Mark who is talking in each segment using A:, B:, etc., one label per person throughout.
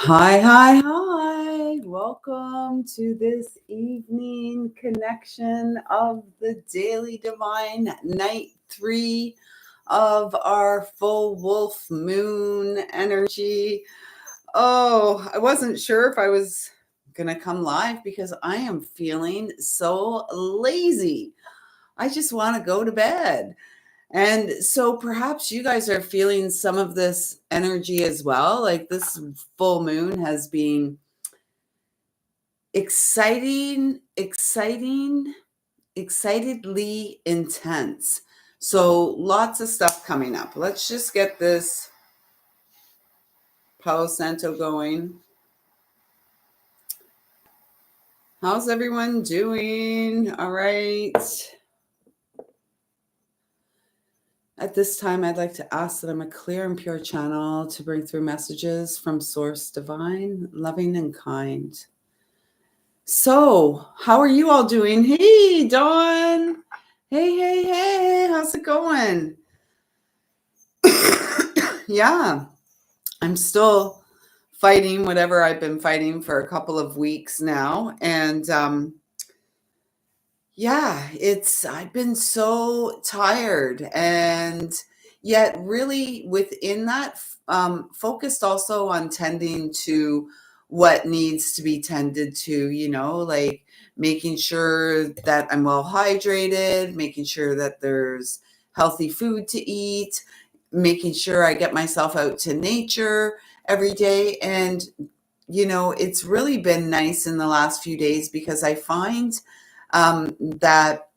A: Hi, hi, hi. Welcome to this evening connection of the Daily Divine Night 3 of our full wolf moon energy. Oh, I wasn't sure if I was going to come live because I am feeling so lazy. I just want to go to bed. And so perhaps you guys are feeling some of this energy as well. Like this full moon has been excitedly intense. So lots of stuff coming up. Let's just get this Palo Santo going. How's everyone doing? All right. At this time, I'd like to ask that I'm a clear and pure channel to bring through messages from Source Divine, loving and kind. So, how are you all doing? Hey, Dawn. Hey. How's it going? Yeah, I'm still fighting whatever I've been fighting for a couple of weeks now. And yeah, I've been so tired, and yet really within that, focused also on tending to what needs to be tended to, like making sure that I'm well hydrated, making sure that there's healthy food to eat, making sure I get myself out to nature every day. And, it's really been nice in the last few days because I find that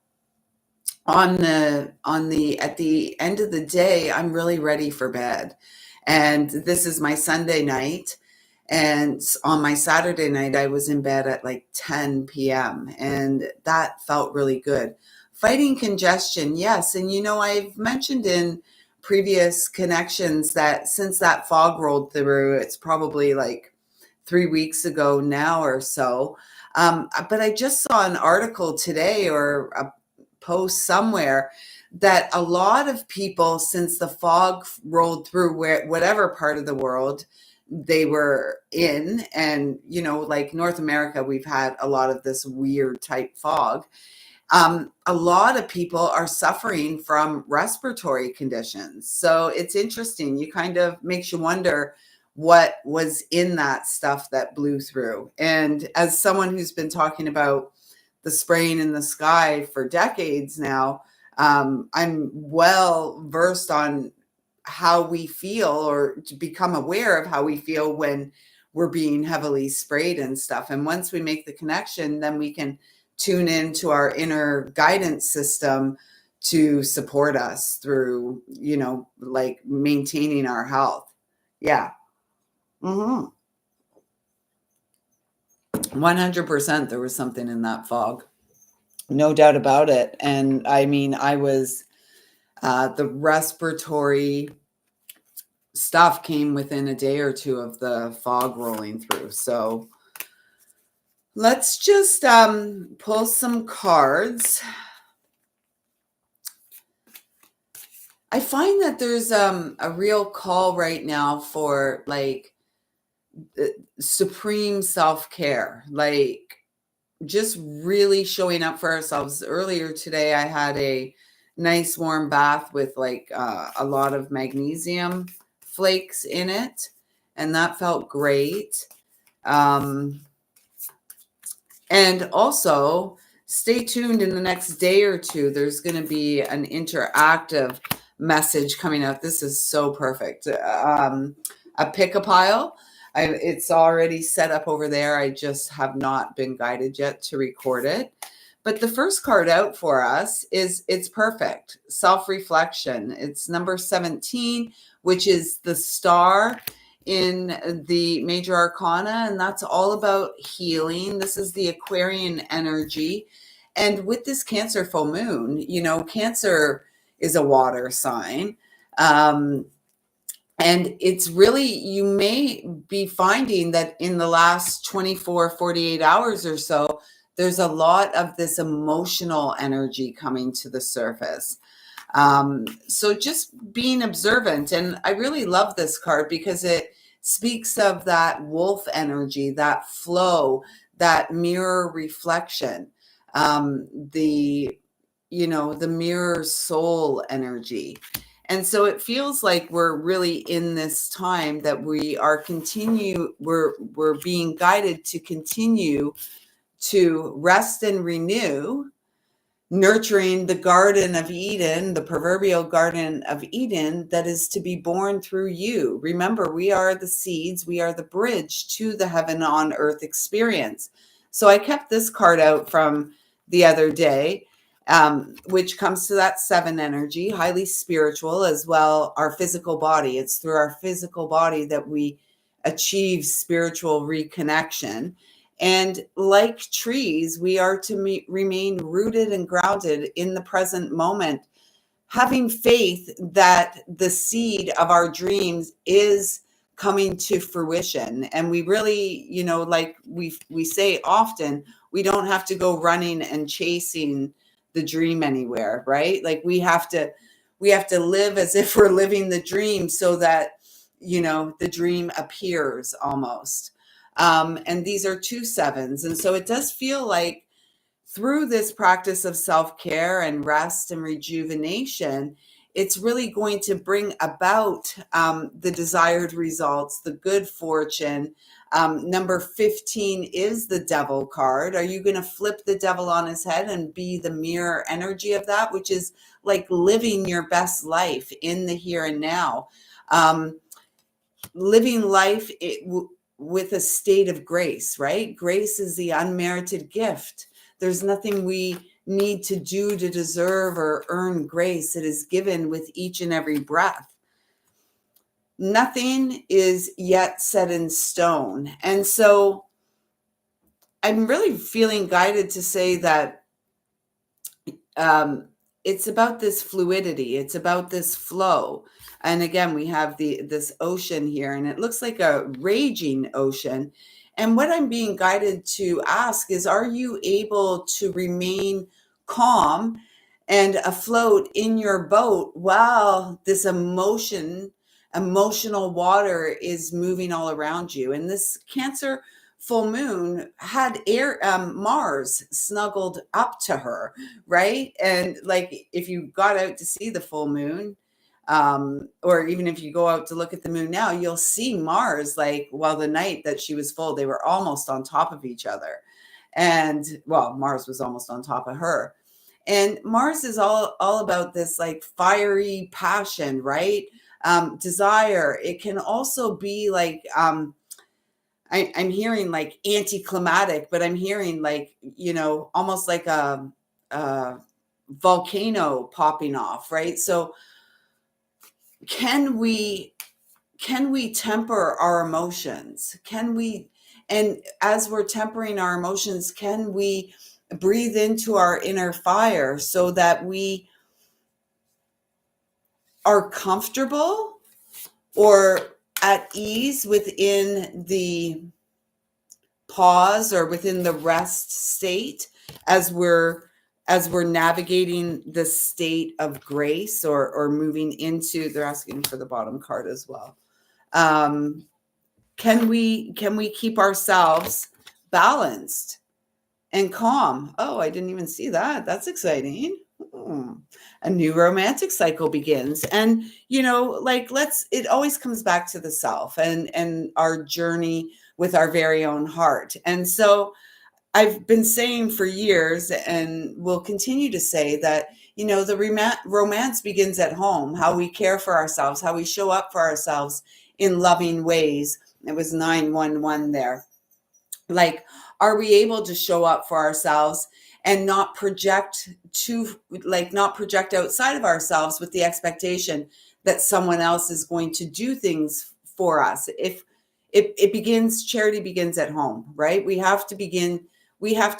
A: at the end of the day, I'm really ready for bed. And this is my Sunday night. And on my Saturday night, I was in bed at like 10 p.m. And that felt really good. Fighting congestion, yes. And I've mentioned in previous connections that since that fog rolled through, it's probably like 3 weeks ago now or so. But I just saw an article today or a post somewhere that a lot of people, since the fog rolled through whatever part of the world they were in, and like North America, we've had a lot of this weird type fog. A lot of people are suffering from respiratory conditions. So it's interesting. You kind of makes you wonder what was in that stuff that blew through. And as someone who's been talking about the spraying in the sky for decades now, I'm well versed on how we feel, or to become aware of how we feel when we're being heavily sprayed and stuff. And once we make the connection, then we can tune into our inner guidance system to support us through, like maintaining our health. Yeah. 100%. There was something in that fog. No doubt about it. And I mean, I was, the respiratory stuff came within a day or two of the fog rolling through. So let's just pull some cards. I find that there's a real call right now for like supreme self-care, like just really showing up for ourselves. Earlier today, I had a nice warm bath with like a lot of magnesium flakes in it, and that felt great. And also, stay tuned in the next day or two. There's going to be an interactive message coming out. This is so perfect. A pick-a-pile. It's already set up over there. I just have not been guided yet to record it. But the first card out for us is It's Perfect, Self-Reflection. It's number 17, which is the star in the major arcana, and that's all about healing. This is the Aquarian energy. And with this Cancer full moon, Cancer is a water sign. And it's really, you may be finding that in the last 24, 48 hours or so, there's a lot of this emotional energy coming to the surface. So just being observant. And I really love this card because it speaks of that wolf energy, that flow, that mirror reflection, the the mirror soul energy. And so it feels like we're really in this time that we're being guided to continue to rest and renew, nurturing the Garden of Eden, the proverbial Garden of Eden that is to be born through you. Remember, we are the seeds, we are the bridge to the heaven on earth experience. So I kept this card out from the other day, which comes to that 7 energy, highly spiritual as well, our physical body. It's through our physical body that we achieve spiritual reconnection. And like trees, we are to remain rooted and grounded in the present moment, having faith that the seed of our dreams is coming to fruition. And we really, like we say often, we don't have to go running and chasing the dream anywhere, right? Like we have to live as if we're living the dream so that, the dream appears almost. And these are 2 sevens. And so it does feel like through this practice of self-care and rest and rejuvenation, it's really going to bring about the desired results, the good fortune. Number 15 is the devil card. Are you going to flip the devil on his head and be the mirror energy of that, which is like living your best life in the here and now? Living life with a state of grace, right? Grace is the unmerited gift. There's nothing we need to do to deserve or earn grace. It is given with each and every breath. Nothing is yet set in stone. And so I'm really feeling guided to say that it's about this fluidity. It's about this flow. And again, we have this ocean here, and it looks like a raging ocean. And what I'm being guided to ask is, are you able to remain calm and afloat in your boat while this emotional water is moving all around you? And this Cancer full moon had Mars snuggled up to her, right? And like if you got out to see the full moon, or even if you go out to look at the moon now, you'll see Mars, like, well, the night that she was full, they were almost on top of each other. And well, Mars was almost on top of her. And Mars is all about this like fiery passion, right? Desire. It can also be like, I'm hearing like anticlimactic, but I'm hearing like, almost like a volcano popping off, right? So can we temper our emotions? And as we're tempering our emotions, can we breathe into our inner fire so that we are comfortable or at ease within the pause or within the rest state as we're navigating the state of grace or moving into, they're asking for the bottom card as well. Can we keep ourselves balanced and calm? Oh, I didn't even see that. That's exciting. A new romantic cycle begins. And, it always comes back to the self and our journey with our very own heart. And so I've been saying for years and will continue to say that, the romance begins at home, how we care for ourselves, how we show up for ourselves in loving ways. It was 911 there. Like, are we able to show up for ourselves and not project outside of ourselves with the expectation that someone else is going to do things for us? If charity begins at home, right? We have to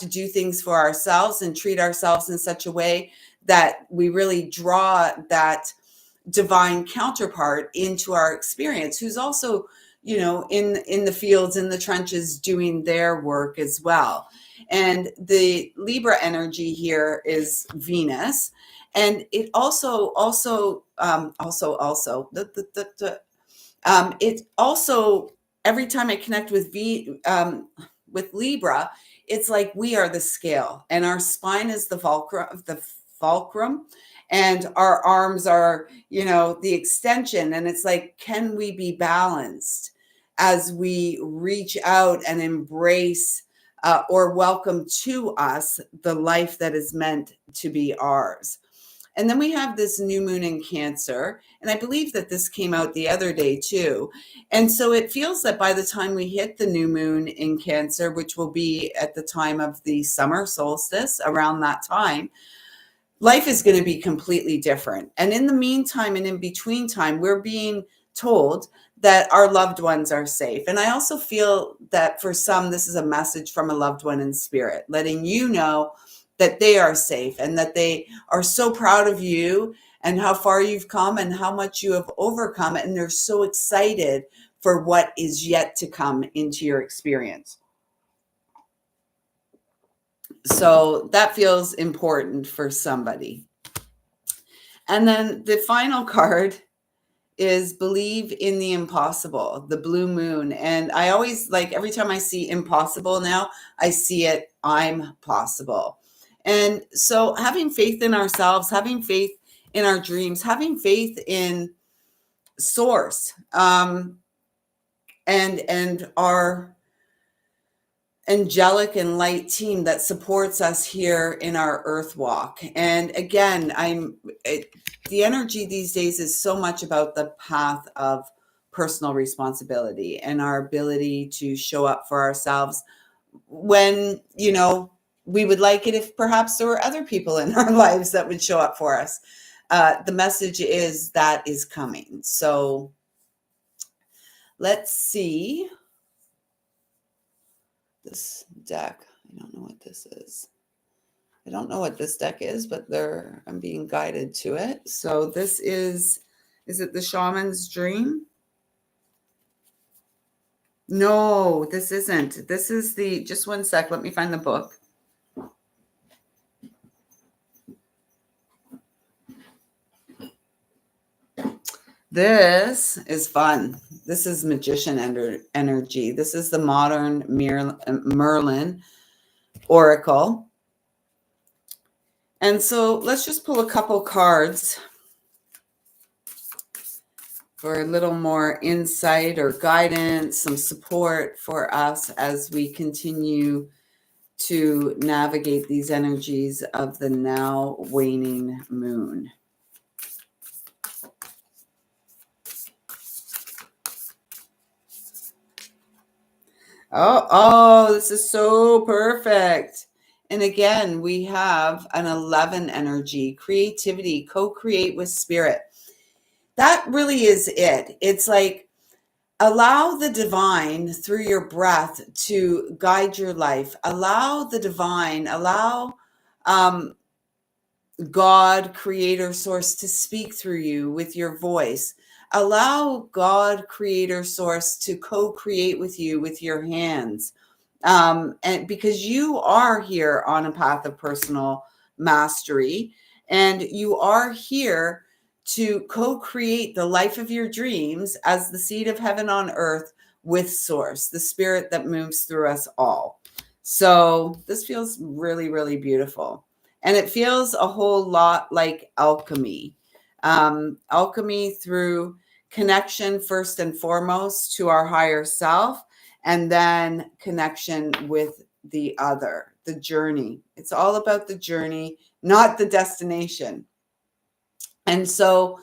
A: do things for ourselves and treat ourselves in such a way that we really draw that divine counterpart into our experience, who's also, in the fields, in the trenches, doing their work as well. And the Libra energy here is Venus. And it it also every time I connect with Libra, it's like we are the scale, and our spine is the fulcrum, and our arms are, the extension. And it's like, can we be balanced as we reach out and embrace or welcome to us the life that is meant to be ours? And then we have this new moon in Cancer. And I believe that this came out the other day too. And so it feels that by the time we hit the new moon in Cancer, which will be at the time of the summer solstice, around that time, life is going to be completely different. And in the meantime and in between time, we're being told that our loved ones are safe. And I also feel that for some, this is a message from a loved one in spirit, letting you know that they are safe and that they are so proud of you and how far you've come and how much you have overcome. And they're so excited for what is yet to come into your experience. So that feels important for somebody. And then the final card is Believe in the Impossible, the blue moon. And I always, like, every time I see impossible now, I see it, I'm possible. And so having faith in ourselves, having faith in our dreams, having faith in source, and our angelic and light team that supports us here in our earth walk. And again, the energy these days is so much about the path of personal responsibility and our ability to show up for ourselves when, we would like it if perhaps there were other people in our lives that would show up for us. The message is that is coming. So let's see this deck. I don't know what this is. I don't know what this deck is, but I'm being guided to it. So this is it the Shaman's Dream? No, this isn't. This is just one sec. Let me find the book. This is fun. This is Magician energy. This is the modern Merlin Oracle. And so let's just pull a couple cards for a little more insight or guidance, some support for us as we continue to navigate these energies of the now waning moon. Oh, this is so perfect. And again, we have an 11 energy, creativity, co-create with spirit. That really is it. It's like, allow the divine through your breath to guide your life. Allow the divine, allow God, creator, source, to speak through you with your voice. Allow God, creator, source, to co-create with you with your hands. And because you are here on a path of personal mastery, and you are here to co-create the life of your dreams as the seed of heaven on earth with source, the spirit that moves through us all. So this feels really, really beautiful. And it feels a whole lot like alchemy. Alchemy through connection, first and foremost, to our higher self, and then connection with the other, the journey. It's all about the journey, not the destination. And so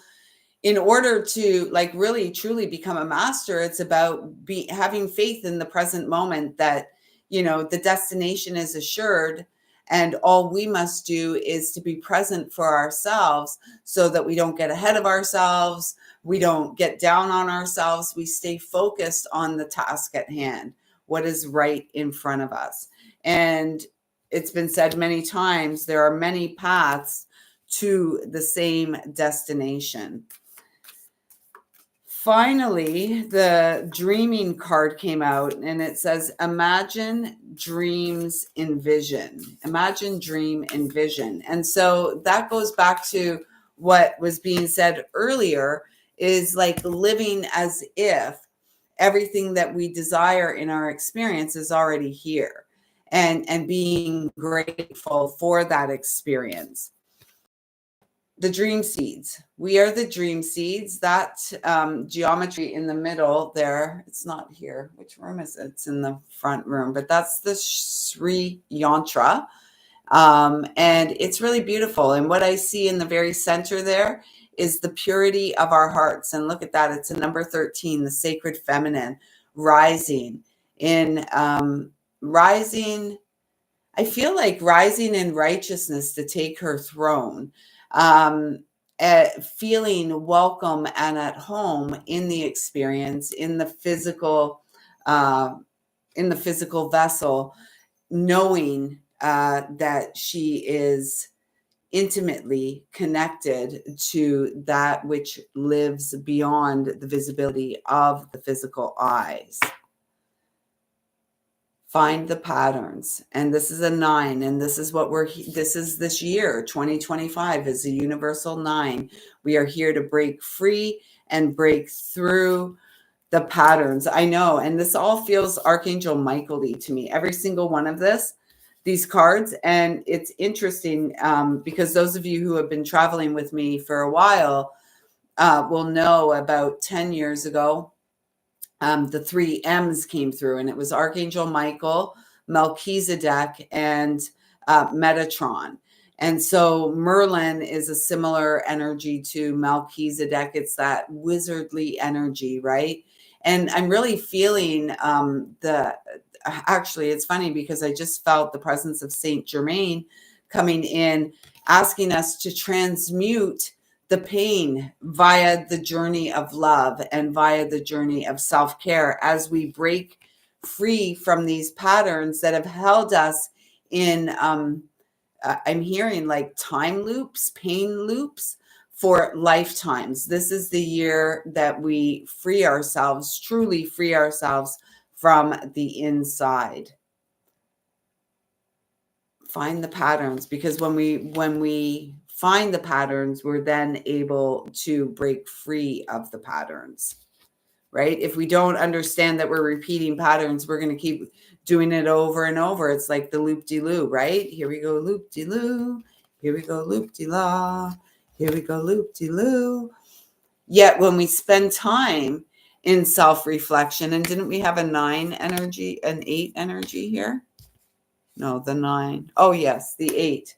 A: in order to really truly become a master, it's about having faith in the present moment that, the destination is assured. And all we must do is to be present for ourselves so that we don't get ahead of ourselves. We don't get down on ourselves. We stay focused on the task at hand, what is right in front of us. And it's been said many times, there are many paths to the same destination. Finally, the dreaming card came out, and it says, imagine, dreams, envision. Imagine, dream, envision. And so that goes back to what was being said earlier, is like living as if. everything that we desire in our experience is already here, and being grateful for that experience. The dream seeds. We are the dream seeds. That geometry in the middle there, it's not here. Which room is it? It's in the front room, but that's the Sri Yantra. And it's really beautiful. And what I see in the very center there is the purity of our hearts. And look at that. It's a number 13, the sacred feminine rising in rising. I feel like rising in righteousness to take her throne, feeling welcome and at home in the experience, uh, in the physical vessel, knowing that she is intimately connected to that which lives beyond the visibility of the physical eyes. Find the patterns. And this is a 9. And this is what this year, 2025 is a universal 9. We are here to break free and break through the patterns. I know. And this all feels Archangel Michael-y to me. Every single one of these cards. And it's interesting because those of you who have been traveling with me for a while will know about 10 years ago, the 3 M's came through, and it was Archangel Michael, Melchizedek, and Metatron. And so Merlin is a similar energy to Melchizedek. It's that wizardly energy, right? And I'm really feeling actually, it's funny because I just felt the presence of Saint Germain coming in, asking us to transmute the pain via the journey of love and via the journey of self-care as we break free from these patterns that have held us in, I'm hearing like time loops, pain loops for lifetimes. This is the year that we free ourselves, truly free ourselves from the inside. Find the patterns, because when we find the patterns, we're then able to break free of the patterns, right? If we don't understand that we're repeating patterns, we're going to keep doing it over and over. It's like the loop-de-loo, right? Here we go, loop-de-loo. Here we go, loop-de-la. Here we go, loop-de-loo. Yet when we spend time in self-reflection, and didn't we have a 9 energy, an 8 energy here? No, the 9. Oh, yes, the 8.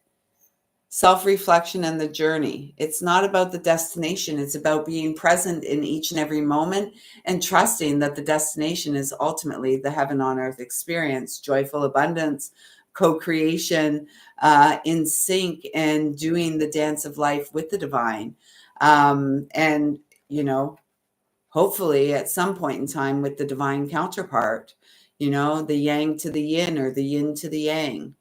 A: Self-reflection and the journey. It's not about the destination. It's about being present in each and every moment and trusting that the destination is ultimately the heaven on earth experience, joyful abundance, co-creation, in sync, and doing the dance of life with the divine. And, hopefully at some point in time with the divine counterpart, the yang to the yin or the yin to the yang.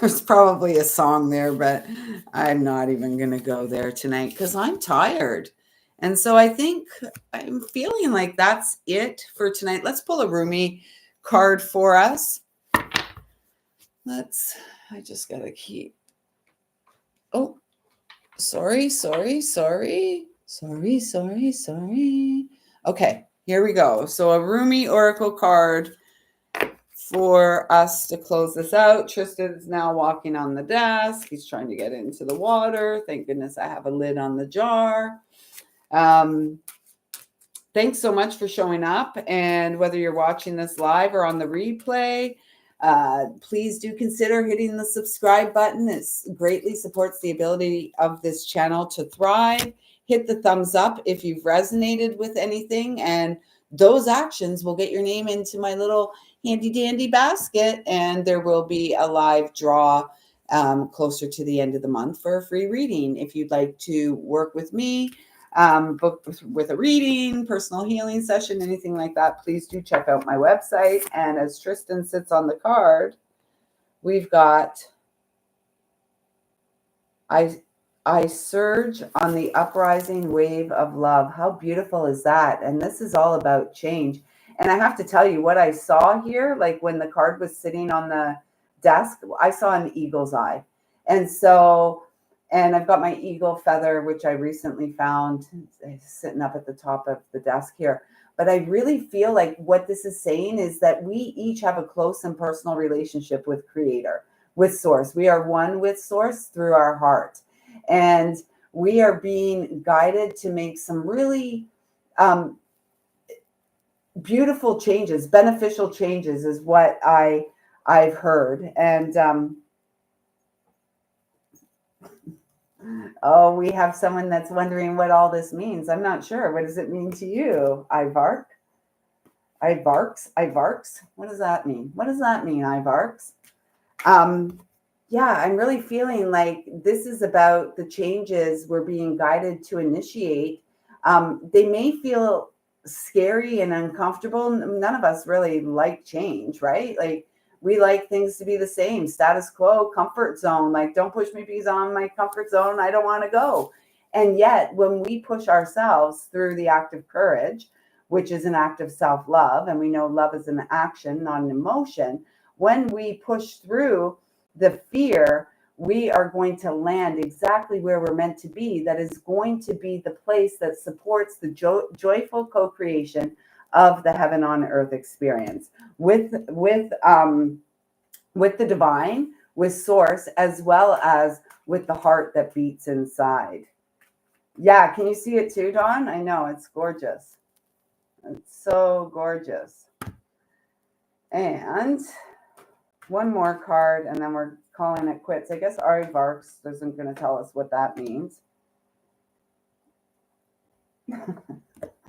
A: There's probably a song there, but I'm not even going to go there tonight because I'm tired. And so I think I'm feeling like that's it for tonight. Let's pull a Rumi card for us. I just got to keep. Oh, sorry. Okay, here we go. So a Rumi Oracle card for us to close this out. Tristan is now walking on the desk. He's trying to get into the water. Thank goodness I have a lid on the jar. Thanks so much for showing up. And whether you're watching this live or on the replay, please do consider hitting the subscribe button. It greatly supports the ability of this channel to thrive. Hit the thumbs up if you've resonated with anything, and those actions will get your name into my little handy dandy basket, and there will be a live draw closer to the end of the month for a free reading. If you'd like to work with me, book with a reading, personal healing session, anything like that, please do check out my website. And as Tristan sits on the card, we've got I surge on the uprising wave of love. How beautiful is that? And this is all about change. And I have to tell you what I saw here, like when the card was sitting on the desk, I saw an eagle's eye. And so And I've got my eagle feather, which I recently found sitting up at the top of the desk here. But I really feel like what this is saying is that we each have a close and personal relationship with Creator, with Source. We are one with Source through our heart. And we are being guided to make some really beautiful changes, beneficial changes is what I've heard. And oh, we have someone that's wondering what all this means. I'm not sure. What does it mean to you, Ivark? Ivarks? What does that mean? What does that mean, Ivarks? Yeah, I'm really feeling like this is about the changes we're being guided to initiate. They may feel scary and uncomfortable. None of us really like change, right? Like we like things to be the same, status quo, comfort zone. Like, don't push me because I'm in my comfort zone. I don't want to go. And yet, when we push ourselves through the act of courage, which is an act of self-love, and we know love is an action, not an emotion, when we push through the fear, we are going to land exactly where we're meant to be. That is going to be the place that supports the joyful co-creation of the heaven on earth experience with the divine, with Source, as well as with the heart that beats inside. Yeah, can you see it too, Dawn? I know, it's gorgeous. It's so gorgeous. And one more card, and then we're calling it quits. I guess Ari Varks isn't going to tell us what that means.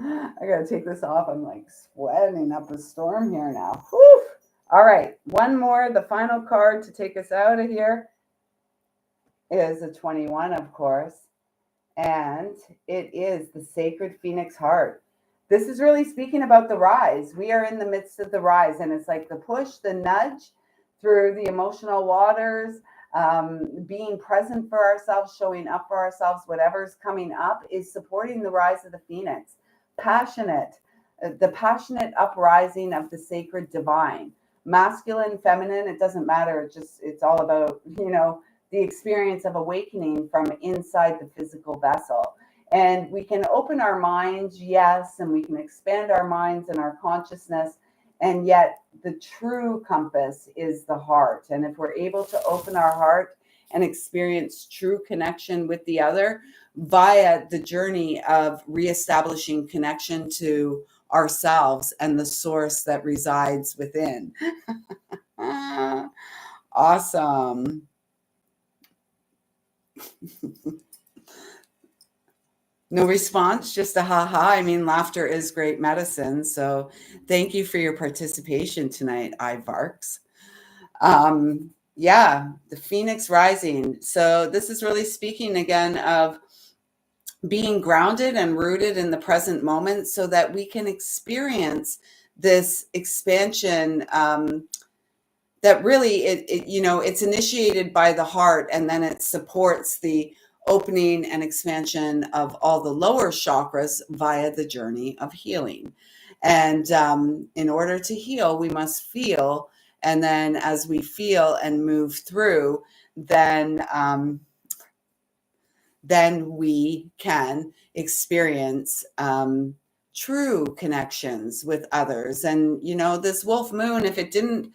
A: I got to take this off. I'm like sweating up a storm here now. Whew. All right, one more. The final card to take us out of here is a 21, of course. And it is the Sacred Phoenix Heart. This is really speaking about the rise. We are in the midst of the rise, and it's like the push, the nudge through the emotional waters, being present for ourselves, showing up for ourselves, whatever's coming up is supporting the rise of the Phoenix. Passionate, the passionate uprising of the sacred divine. Masculine, feminine, it doesn't matter. It's all about, the experience of awakening from inside the physical vessel. And we can open our minds, yes, and we can expand our minds and our consciousness. And yet the true compass is the heart. And if we're able to open our heart and experience true connection with the other via the journey of reestablishing connection to ourselves and the source that resides within. Awesome. No response, just a ha-ha. I mean, laughter is great medicine. So thank you for your participation tonight, Ivarks. Yeah, the Phoenix rising. So this is really speaking again of being grounded and rooted in the present moment so that we can experience this expansion that really it's initiated by the heart, and then it supports the opening and expansion of all the lower chakras via the journey of healing. And in order to heal, we must feel, and then as we feel and move through, then we can experience true connections with others. And this wolf moon, if it didn't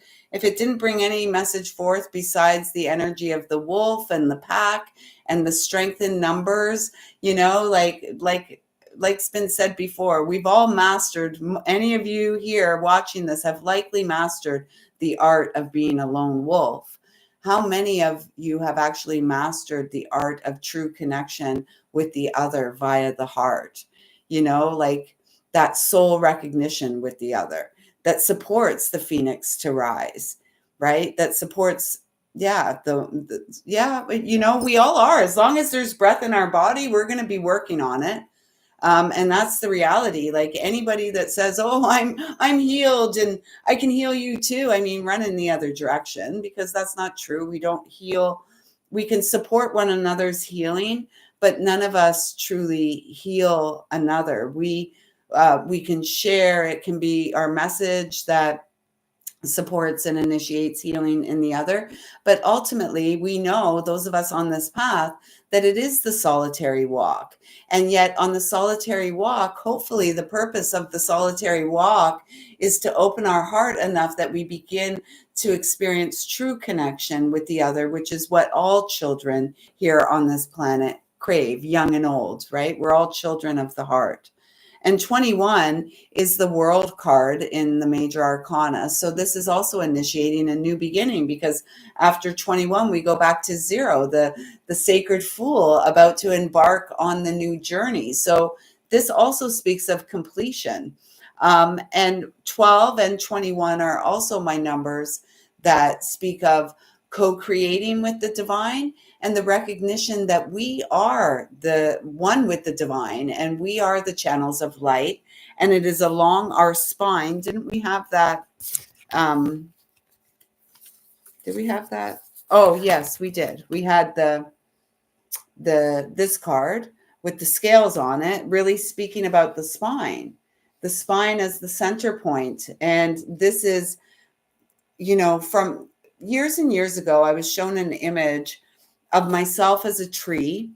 A: bring any message forth besides the energy of the wolf and the pack and the strength in numbers, like's been said before, we've all mastered, any of you here watching this have likely mastered the art of being a lone wolf. How many of you have actually mastered the art of true connection with the other via the heart? Like that soul recognition with the other that supports the Phoenix to rise, right? That supports, we all are. As long as there's breath in our body, we're going to be working on it. And that's the reality. Like anybody that says, "Oh, I'm healed and I can heal you too," I mean, run in the other direction, because that's not true. We don't heal. We can support one another's healing, but none of us truly heal another. We can share. It can be our message that supports and initiates healing in the other. But ultimately, we know, those of us on this path, that it is the solitary walk. And yet on the solitary walk, hopefully the purpose of the solitary walk is to open our heart enough that we begin to experience true connection with the other, which is what all children here on this planet crave, young and old, right? We're all children of the heart. And 21 is the world card in the major arcana. So this is also initiating a new beginning, because after 21, we go back to zero, the sacred fool about to embark on the new journey. So this also speaks of completion. And 12 and 21 are also my numbers that speak of co-creating with the divine, and the recognition that we are the one with the divine, and we are the channels of light, and it is along our spine. Didn't we have that? Did we have that? Oh, yes, we did. We had this card with the scales on it, really speaking about the spine as the center point. And this is, from years and years ago, I was shown an image of myself as a tree,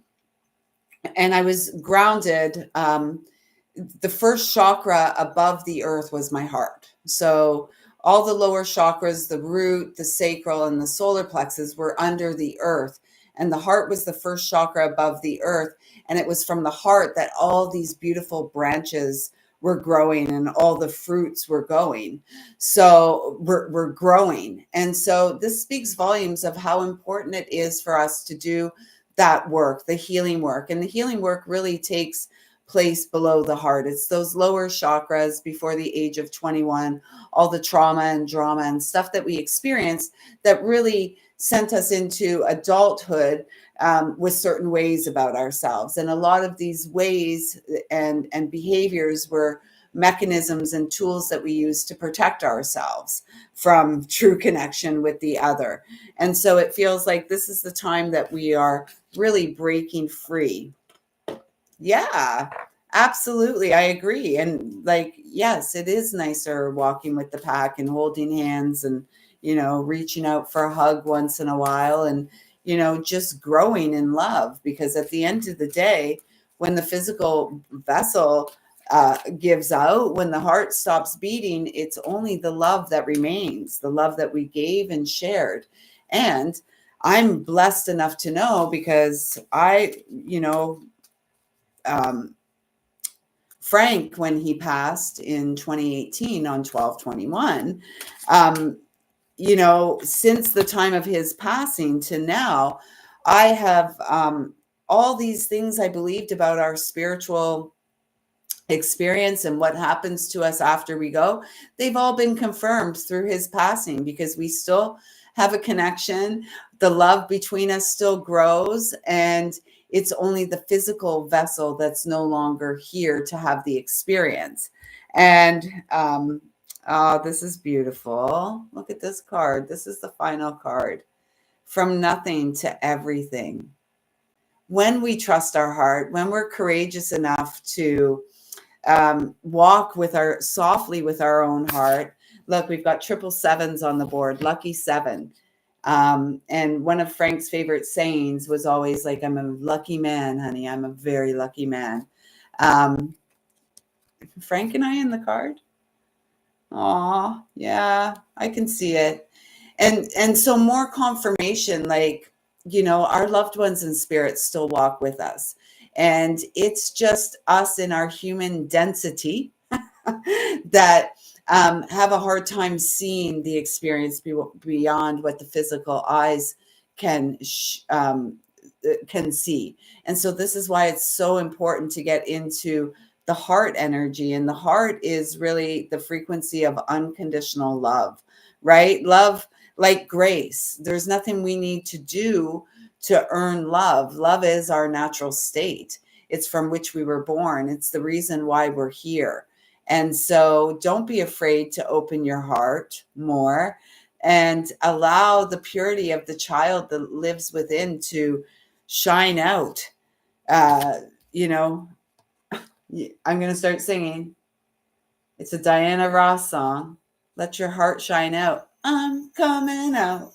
A: and I was grounded. The first chakra above the earth was my heart. So all the lower chakras, the root, the sacral, and the solar plexus, were under the earth. And the heart was the first chakra above the earth. And it was from the heart that all these beautiful branches were growing and all the fruits were going. So we're growing. And so this speaks volumes of how important it is for us to do that work, the healing work. And the healing work really takes place below the heart. It's those lower chakras before the age of 21, all the trauma and drama and stuff that we experienced that really sent us into adulthood with certain ways about ourselves. And a lot of these ways and behaviors were mechanisms and tools that we use to protect ourselves from true connection with the other. And so it feels like this is the time that we are really breaking free. Yeah, absolutely. I agree. And yes, it is nicer walking with the pack and holding hands and, reaching out for a hug once in a while and, just growing in love. Because at the end of the day, when the physical vessel gives out, when the heart stops beating, it's only the love that remains, the love that we gave and shared. And I'm blessed enough to know, because Frank, when he passed in 2018 on 12/21, since the time of his passing to now, I have all these things I believed about our spiritual experience and what happens to us after we go. They've all been confirmed through his passing, because we still have a connection. The love between us still grows, and it's only the physical vessel that's no longer here to have the experience. And oh, this is beautiful. Look at this card. This is the final card. From nothing to everything. When we trust our heart, when we're courageous enough to walk softly with our own heart. Look, we've got 777s on the board, lucky 7. And one of Frank's favorite sayings was always like, I'm a lucky man, honey. I'm a very lucky man. Frank and I in the card. Aw, yeah, I can see it. And so more confirmation, our loved ones in spirit still walk with us. And it's just us in our human density that have a hard time seeing the experience beyond what the physical eyes can see. And so this is why it's so important to get into the heart energy. And the heart is really the frequency of unconditional love, right? Love, like grace. There's nothing we need to do to earn love. Love is our natural state. It's from which we were born. It's the reason why we're here. And so don't be afraid to open your heart more and allow the purity of the child that lives within to shine out. I'm going to start singing. It's a Diana Ross song. Let your heart shine out. I'm coming out.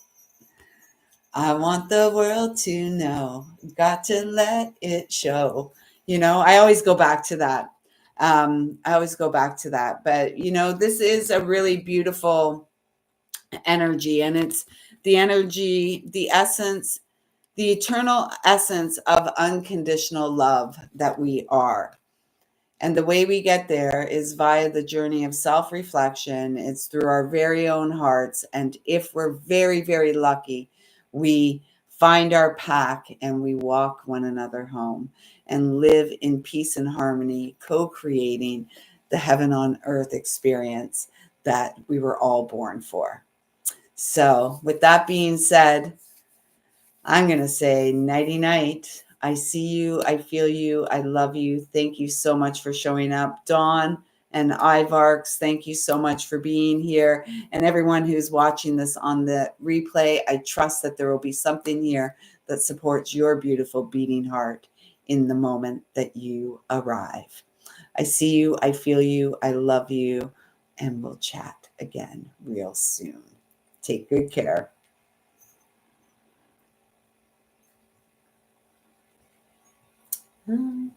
A: I want the world to know, got to let it show. I always go back to that. I always go back to that. But, this is a really beautiful energy, and it's the energy, the essence, the eternal essence of unconditional love that we are. And the way we get there is via the journey of self reflection. It's through our very own hearts. And if we're very, very lucky, we find our pack and we walk one another home and live in peace and harmony, co creating the heaven on earth experience that we were all born for. So, with that being said, I'm going to say nighty night. I see you. I feel you. I love you. Thank you so much for showing up. Dawn and Ivarks, thank you so much for being here. And everyone who's watching this on the replay, I trust that there will be something here that supports your beautiful beating heart in the moment that you arrive. I see you. I feel you. I love you. And we'll chat again real soon. Take good care. I'm